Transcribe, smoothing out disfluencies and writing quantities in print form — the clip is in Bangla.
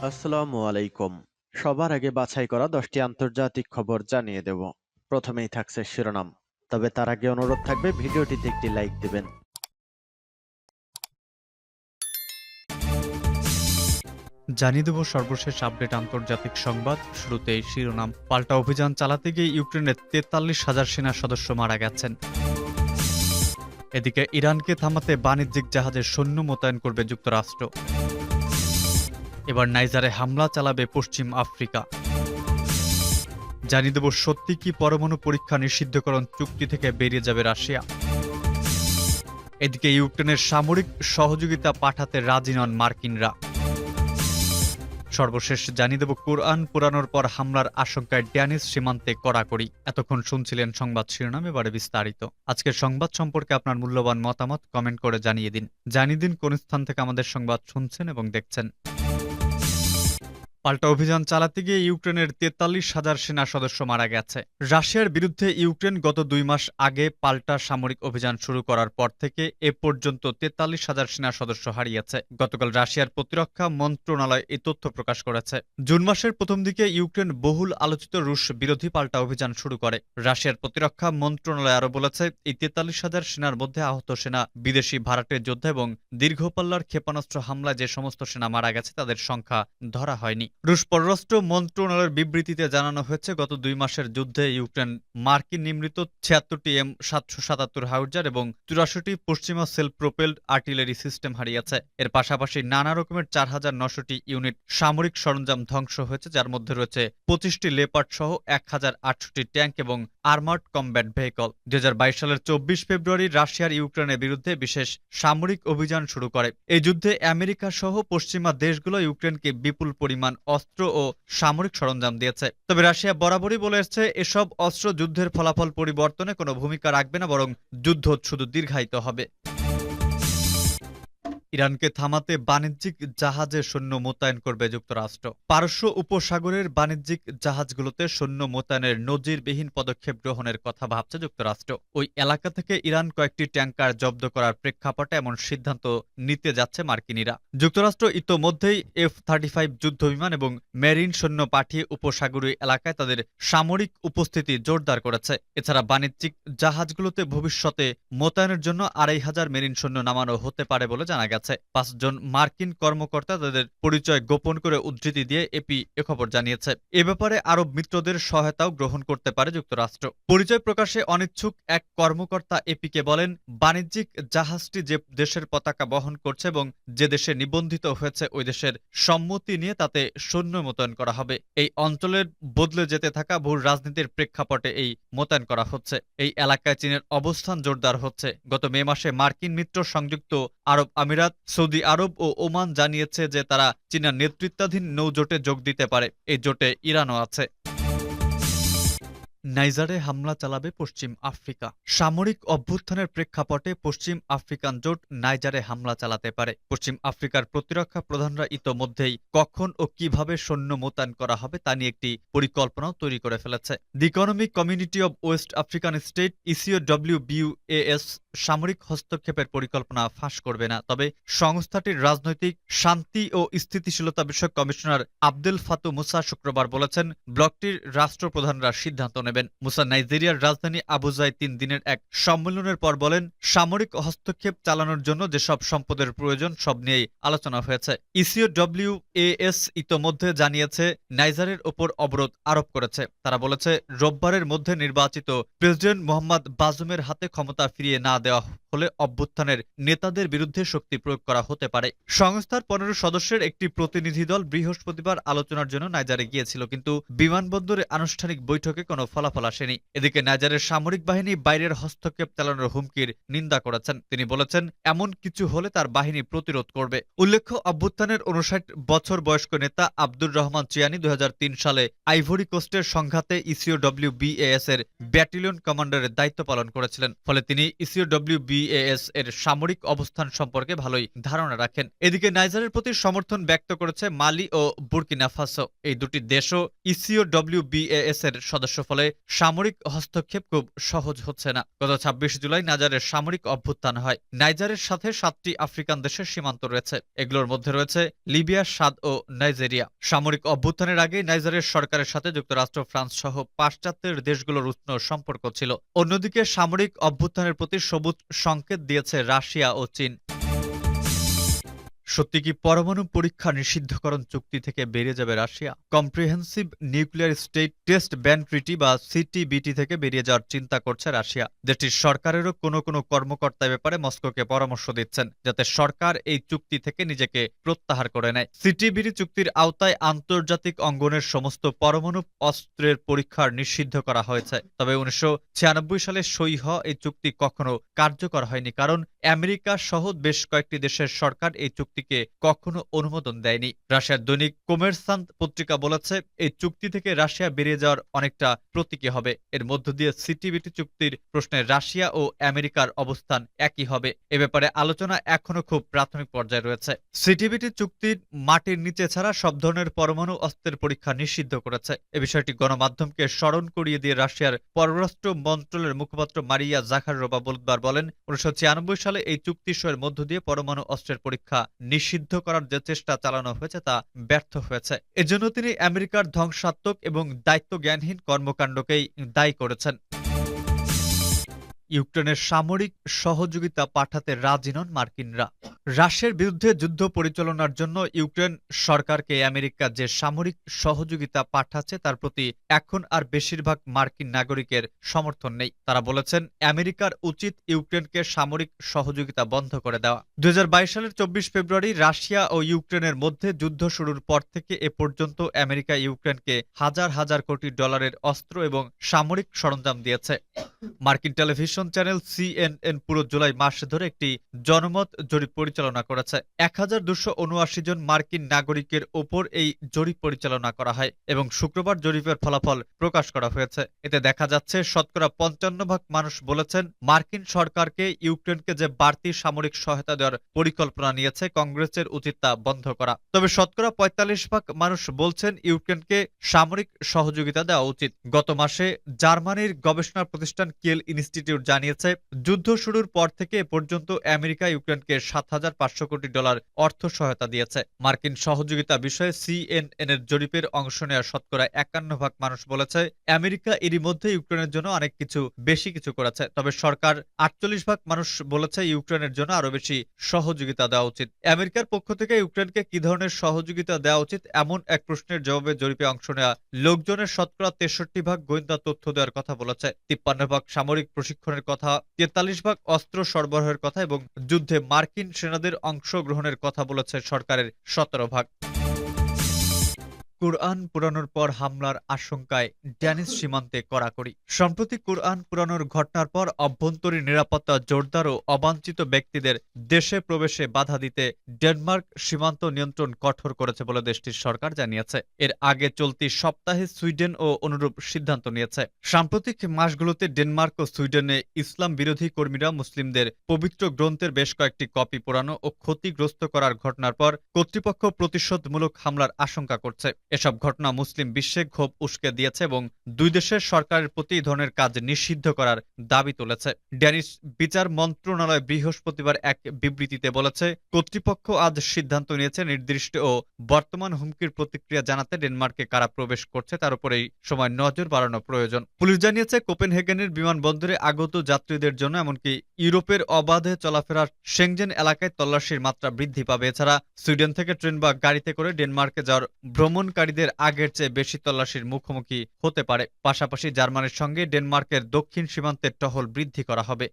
আসসালামু আলাইকুম। সবার আগে বাছাই করা 10টি আন্তর্জাতিক খবর জানিয়ে দেব। প্রথমেই থাকছে শিরোনাম। তবে তার আগে অনুরোধ থাকবে ভিডিওটিতে একটি লাইক দিবেন। জানিয়ে দেব সর্বশেষ আপডেট আন্তর্জাতিক সংবাদ। শুরুতেই শিরোনাম। পাল্টা অভিযান চালাতে গিয়ে ইউক্রেনের 43,000 সেনা সদস্য মারা গেছেন। এদিকে ইরানকে থামাতে বাণিজ্যিক জাহাজে সৈন্য মোতায়েন করবে যুক্তরাষ্ট্র। এবার নাইজারে হামলা চালাবে পশ্চিম আফ্রিকা। জানিয়ে দেব সত্যি কি পরমাণু পরীক্ষা নিষিদ্ধকরণ চুক্তি থেকে বেরিয়ে যাবে রাশিয়া। এদিকে ইউক্রেনের সামরিক সহযোগিতা পাঠাতে রাজি নন মার্কিনরা। সর্বশেষ জানিয়ে দেব কোরআন পোড়ানোর পর হামলার আশঙ্কায় ড্যানিশ সীমান্তে কড়াকড়ি। এতক্ষণ শুনছিলেন সংবাদ শিরোনাম, এবারে বিস্তারিত। আজকের সংবাদ সম্পর্কে আপনার মূল্যবান মতামত কমেন্ট করে জানিয়ে দিন কোন স্থান থেকে আমাদের সংবাদ শুনছেন এবং দেখছেন। পাল্টা অভিযান চালাতে গিয়ে ইউক্রেনের 43,000 সেনা সদস্য মারা গেছে। রাশিয়ার বিরুদ্ধে ইউক্রেন গত 2 মাস আগে পাল্টা সামরিক অভিযান শুরু করার পর থেকে এ পর্যন্ত 43,000 সেনা সদস্য হারিয়েছে। গতকাল রাশিয়ার প্রতিরক্ষা মন্ত্রণালয় এই তথ্য প্রকাশ করেছে। জুন মাসের প্রথম দিকে ইউক্রেন বহুল আলোচিত রুশ বিরোধী পাল্টা অভিযান শুরু করে। রাশিয়ার প্রতিরক্ষা মন্ত্রণালয় আরও বলেছে, এই 43,000 সেনার মধ্যে আহত সেনা, বিদেশি ভাড়াটে যোদ্ধা এবং দীর্ঘপাল্লার ক্ষেপণাস্ত্র হামলায় যে সমস্ত সেনা মারা গেছে তাদের সংখ্যা ধরা হয়নি। রুশ পররাষ্ট্র মন্ত্রণালয়ের বিবৃতিতে জানানো হয়েছে, গত 2 মাসের যুদ্ধে ইউক্রেন মার্কিন নির্মিত 76টি M777 হাউজার এবং 84টি পশ্চিমা সেলফ প্রোপেলড আর্টিলারি সিস্টেম হারিয়েছে। এর পাশাপাশি নানা রকমের 4,900টি ইউনিট সামরিক সরঞ্জাম ধ্বংস হয়েছে, যার মধ্যে রয়েছে 25টি লেপার্ড সহ 1,800টি ট্যাঙ্ক এবং আর্মার্ড কমব্যাট ভেহিকল। 2022 সালের 24 ফেব্রুয়ারি রাশিয়ার ইউক্রেনের বিরুদ্ধে বিশেষ সামরিক অভিযান শুরু করে। এই যুদ্ধে আমেরিকা সহ পশ্চিমা দেশগুলো ইউক্রেনকে বিপুল পরিমাণ অস্ত্র ও সামরিক সরঞ্জাম দিয়েছে। তবে রাশিয়া বরাবরই বলে এসেছে, এসব অস্ত্র যুদ্ধের ফলাফল পরিবর্তনে কোনো ভূমিকা রাখবে না, বরং যুদ্ধ শুধু দীর্ঘায়িত হবে। ইরানকে থামাতে বাণিজ্যিক জাহাজে সৈন্য মোতায়েন করবে যুক্তরাষ্ট্র। পারস্য উপসাগরের বাণিজ্যিক জাহাজগুলোতে সৈন্য মোতায়েনের নজিরবিহীন পদক্ষেপ গ্রহণের কথা ভাবছে যুক্তরাষ্ট্র। ওই এলাকা থেকে ইরান কয়েকটি ট্যাঙ্কার জব্দ করার প্রেক্ষাপটে এমন সিদ্ধান্ত নিতে যাচ্ছে মার্কিনিরা। যুক্তরাষ্ট্র ইতোমধ্যেই F-35 যুদ্ধবিমান এবং মেরিন সৈন্য পাঠিয়ে উপসাগরীয় এলাকায় তাদের সামরিক উপস্থিতি জোরদার করেছে। এছাড়া বাণিজ্যিক জাহাজগুলোতে ভবিষ্যতে মোতায়েনের জন্য 2,500 মেরিন সৈন্য নামানো হতে পারে বলে জানা গেছে। 5 জন মার্কিন কর্মকর্তা তাদের পরিচয় গোপন করে উদ্ধৃতি দিয়ে এপি খবর জানিয়েছে। এ ব্যাপারে আরব মিত্রদের সহায়তাও গ্রহণ করতে পারে যুক্তরাষ্ট্র। পরিচয় প্রকাশে অনিচ্ছুক এক কর্মকর্তা এপিকে বলেন, বাণিজ্যিক জাহাজটি যে দেশের পতাকা বহন করছে এবং যে দেশে নিবন্ধিত হয়েছে ওই দেশের সম্মতি নিয়ে তাতে সৈন্য মোতায়েন করা হবে। এই অঞ্চলের বদলে যেতে থাকা ভূ রাজনীতির প্রেক্ষাপটে এই মোতায়েন করা হচ্ছে। এই এলাকায় চীনের অবস্থান জোরদার হচ্ছে। গত মে মাসে মার্কিন মিত্র সংযুক্ত আরব আমিরাত, সৌদি আরব ও ওমান জানিয়েছে যে তারা চীনের নেতৃত্বাধীন নৌজোটে যোগ দিতে পারে। এই জোটে ইরানও আছে। নাইজারে হামলা চালাবে পশ্চিম আফ্রিকা। সামরিক অভ্যুত্থানের প্রেক্ষাপটে পশ্চিম আফ্রিকান জোট নাইজারে হামলা চালাতে পারে। পশ্চিম আফ্রিকার প্রতিরক্ষা প্রধানরা ইতোমধ্যেই কখন ও কিভাবে সৈন্য মোতায়েন করা হবে তা নিয়ে একটি পরিকল্পনাও তৈরি করে ফেলেছে। The economic community of West African state ECOWAS সামরিক হস্তক্ষেপের পরিকল্পনা ফাঁস করবে না। তবে সংস্থাটির রাজনৈতিক শান্তি ও স্থিতিশীলতা বিষয়ক কমিশনার আবদেল ফাতু মুসা শুক্রবার বলেছেন, ব্লকটির রাষ্ট্রপ্রধানরা সিদ্ধান্ত নেবেন। মুসা নাইজেরিয়ার রাজধানী আবুজায় 3 দিনের এক সম্মেলনের পর বলেন, সামরিক হস্তক্ষেপ চালানোর জন্য যেসব সম্পদের প্রয়োজন সব নিয়েই আলোচনা হয়েছে। ECOWAS ইতোমধ্যে জানিয়েছে নাইজারের ওপর অবরোধ আরোপ করেছে। তারা বলেছে, রোববারের মধ্যে নির্বাচিত প্রেসিডেন্ট মোহাম্মদ বাজুমের হাতে ক্ষমতা ফিরিয়ে না দেওয়া হলে অভ্যুত্থানের নেতাদের বিরুদ্ধে শক্তি প্রয়োগ করা হতে পারে। সংস্থার 15 সদস্যের একটি প্রতিনিধি দল বৃহস্পতিবার আলোচনার জন্য নাইজারে গিয়েছিল, কিন্তু বিমানবন্দরে আনুষ্ঠানিক বৈঠকে কোনো ফলাফল আসেনি। এদিকে নাইজারের সামরিক বাহিনী বাইরের হস্তক্ষেপ চালানোর হুমকির নিন্দা করেছেন। তিনি বলেছেন, এমন কিছু হলে তার বাহিনী প্রতিরোধ করবে। উল্লেখ্য, অভ্যুত্থানের 59 বছর বয়স্ক নেতা আব্দুর রহমান চিয়ানি 2003 সালে আইভরি কোস্টের সংঘাতে ECOWAS এর ব্যাটালিয়ন কমান্ডারের দায়িত্ব পালন করেছিলেন। ফলে তিনি ECOWAS BAS এর সামরিক অবস্থান সম্পর্কে ভালোই ধারণা রাখেন। এদিকে নাইজারের প্রতি সমর্থন ব্যক্ত করেছে মালি ও বুর্কিনা ফাসো। এই দুটি দেশও ECOWBAS এর সদস্য, ফলে সামরিক হস্তক্ষেপ খুব সহজ হচ্ছে না। গত ২৬ জুলাই নাইজারের সামরিক অভ্যুত্থান হয়। নাইজারের সাথে ৭টি আফ্রিকান দেশের সীমান্ত রয়েছে। এগুলোর মধ্যে রয়েছে লিবিয়া, সাদ ও নাইজেরিয়া। সামরিক অভ্যুত্থানের আগে নাইজারের সরকারের সাথে যুক্তরাষ্ট্র, ফ্রান্স সহ পাশ্চাত্যের দেশগুলোর উষ্ণ সম্পর্ক ছিল। অন্যদিকে সামরিক অভ্যুত্থানের প্রতি সবুজ সংকেত দিয়েছে রাশিয়া ও চীন। সত্যি কি পরমাণু পরীক্ষা নিষিদ্ধকরণ চুক্তি থেকে বেরিয়ে যাবে Russia? Comprehensive nuclear state test ban treaty বা CTBT থেকে বেরিয়ে যাওয়ার চিন্তা করছে রাশিয়া। দেশটির সরকারেরও কোনো কর্মকর্তা ব্যাপারে মস্কোকে পরামর্শ দিচ্ছেন, যাতে সরকার এই চুক্তি থেকে নিজেকে প্রত্যাহার করে নেয়। CTBT চুক্তির আওতায় আন্তর্জাতিক অঙ্গনের সমস্ত পরমাণু অস্ত্রের পরীক্ষার নিষিদ্ধ করা হয়েছে। তবে ১৯৯৬ সালে সই হওয়া এই চুক্তি কখনো কার্যকর হয়নি, কারণ আমেরিকা সহ বেশ কয়েকটি দেশের সরকার এই চুক্তিকে কখনো অনুমোদন দেয়নি। রাশিয়ার দৈনিক কোমেরসান্ত পত্রিকা বলেছে, এই চুক্তি থেকে রাশিয়া বেরিয়ে যাওয়ার অনেকটা প্রতীকী হবে। এর মধ্য দিয়ে CTBT চুক্তির প্রশ্নে রাশিয়া ও আমেরিকার অবস্থান একই হবে। এ ব্যাপারে আলোচনা এখনো খুব প্রাথমিক পর্যায়ে রয়েছে। CTBT চুক্তির মাটির নিচে ছাড়া সব ধরনের পরমাণু অস্ত্রের পরীক্ষা নিষিদ্ধ করেছে। এ বিষয়টি গণমাধ্যমকে স্মরণ করিয়ে দিয়ে রাশিয়ার পররাষ্ট্র মন্ত্রণালয়ের মুখপাত্র মারিয়া জাখারোভা বুধবার বলেন, ১৯৯৬ সালে এই চুক্তি সইয়ের মধ্য দিয়ে পরমাণু অস্ত্রের পরীক্ষা নিষিদ্ধ করার যে চেষ্টা চালানো হয়েছে তা ব্যর্থ হয়েছে। এজন্য তিনি আমেরিকার ধ্বংসাত্মক এবং দায়িত্বজ্ঞানহীন কর্মকাণ্ডকেই দায়ী করেছেন। ইউক্রেনের সামরিক সহযোগিতা পাঠাতে রাজি নন মার্কিনরা। রাশিয়ার বিরুদ্ধে যুদ্ধ পরিচালনার জন্য ইউক্রেন সরকারকে আমেরিকা যে সামরিক সহযোগিতা পাঠাচ্ছে তার প্রতি এখন আর বেশিরভাগ মার্কিন নাগরিকের সমর্থন নেই। তারা বলেছেন, আমেরিকার উচিত ইউক্রেনকে সামরিক সহযোগিতা বন্ধ করে দেওয়া। ২০২২ সালের ২৪ ফেব্রুয়ারি রাশিয়া ও ইউক্রেনের মধ্যে যুদ্ধ শুরুর পর থেকে এ পর্যন্ত আমেরিকা ইউক্রেনকে হাজার হাজার কোটি ডলারের অস্ত্র এবং সামরিক সরঞ্জাম দিয়েছে। মার্কিন টেলিভিশন চ্যানেল CNN পুরো জুলাই মাস ধরে একটি জনমত জরিপ পরিচালনা করেছে। ১,২৭৯ জন মার্কিন নাগরিকের ওপর এই জরিপ পরিচালনা করা হয় এবং শুক্রবার জরিপের ফলাফল প্রকাশ করা হয়েছে। এতে দেখা যাচ্ছে, শতকরা ৫৫% মানুষ বলেছেন মার্কিন সরকারকে ইউক্রেনকে যে বাড়তি সামরিক সহায়তা দেওয়ার পরিকল্পনা নিয়েছে, কংগ্রেসের উচিত তা বন্ধ করা। তবে শতকরা ৪৫% মানুষ বলছেন ইউক্রেনকে সামরিক সহযোগিতা দেওয়া উচিত। গত মাসে জার্মানির গবেষণা প্রতিষ্ঠান কিয়েল ইনস্টিটিউট জানিয়েছে, যুদ্ধ শুরুর পর থেকে এ পর্যন্ত আমেরিকা ইউক্রেনকে ৭,৫০০ কোটি ডলার অর্থ সহায়তা দিয়েছে। মার্কিন সহযোগিতা বিষয়ে CNN এর জরিপের অংশ নেওয়া শতকরা ৫১% মানুষ বলেছে আমেরিকা এরই মধ্যে ইউক্রেনের জন্য অনেক বেশি কিছু করেছে। তবে সরকার ৪৮% মানুষ বলেছে ইউক্রেনের জন্য আরো বেশি সহযোগিতা দেওয়া উচিত। আমেরিকার পক্ষ থেকে ইউক্রেনকে কি ধরনের সহযোগিতা দেওয়া উচিত এমন এক প্রশ্নের জবাবে জরিপে অংশ নেওয়া লোকজনের শতকরা ৬৩% গোয়েন্দা তথ্য দেওয়ার কথা বলেছে, ৫৩% সামরিক প্রশিক্ষণের কথা, ৪৩% অস্ত্র সরবরাহের কথা এবং যুদ্ধে মার্কিন সেনাদের অংশগ্রহণের কথা বলেছে সরকারের ১৭%। কুরআন পোড়ানোর পর হামলার আশঙ্কায় ড্যানিশ সীমান্তে কড়াকড়ি। সম্প্রতি কুরআন পোড়ানোর ঘটনার পর অভ্যন্তরীণ নিরাপত্তা জোরদার ও অবাঞ্ছিত ব্যক্তিদের দেশে প্রবেশে বাধা দিতে ডেনমার্ক সীমান্ত নিয়ন্ত্রণ কঠোর করেছে বলে দেশটির সরকার জানিয়েছে। এর আগে চলতি সপ্তাহে সুইডেন ও অনুরূপ সিদ্ধান্ত নিয়েছে। সাম্প্রতিক মাসগুলোতে ডেনমার্ক ও সুইডেনে ইসলাম বিরোধী কর্মীরা মুসলিমদের পবিত্র গ্রন্থের বেশ কয়েকটি কপি পোড়ানো ও ক্ষতিগ্রস্ত করার ঘটনার পর কর্তৃপক্ষ প্রতিশোধমূলক হামলার আশঙ্কা করছে। এসব ঘটনা মুসলিম বিশ্বে ক্ষোভ উস্কে দিয়েছে এবং দুই দেশের সরকারের প্রতি এই ধরনের কাজ নিষিদ্ধ করার দাবি তুলেছে। ড্যানিশ বিচার মন্ত্রণালয় বৃহস্পতিবার এক বিবৃতিতে বলেছে, কর্তৃপক্ষ আজ সিদ্ধান্ত নিয়েছে নির্দিষ্ট ও বর্তমান হুমকির প্রতিক্রিয়া জানাতে ডেনমার্কে কারা প্রবেশ করছে তার উপর এই সময় নজর বাড়ানো প্রয়োজন। পুলিশ জানিয়েছে, কোপেনহেগেনের বিমানবন্দরে আগত যাত্রীদের জন্য এমনকি ইউরোপের অবাধে চলাফেরার সেনজেন এলাকায় তল্লাশির মাত্রা বৃদ্ধি পাবে। এছাড়া সুইডেন থেকে ট্রেন বা গাড়িতে করে ডেনমার্কে যাওয়ার ভ্রমণকারীদের আগের চেয়ে বেশি তল্লাশির মুখোমুখি হতে পারে। পাশাপাশি জার্মানির সঙ্গে ডেনমার্কের দক্ষিণ সীমান্তের টহল বৃদ্ধি করা হবে।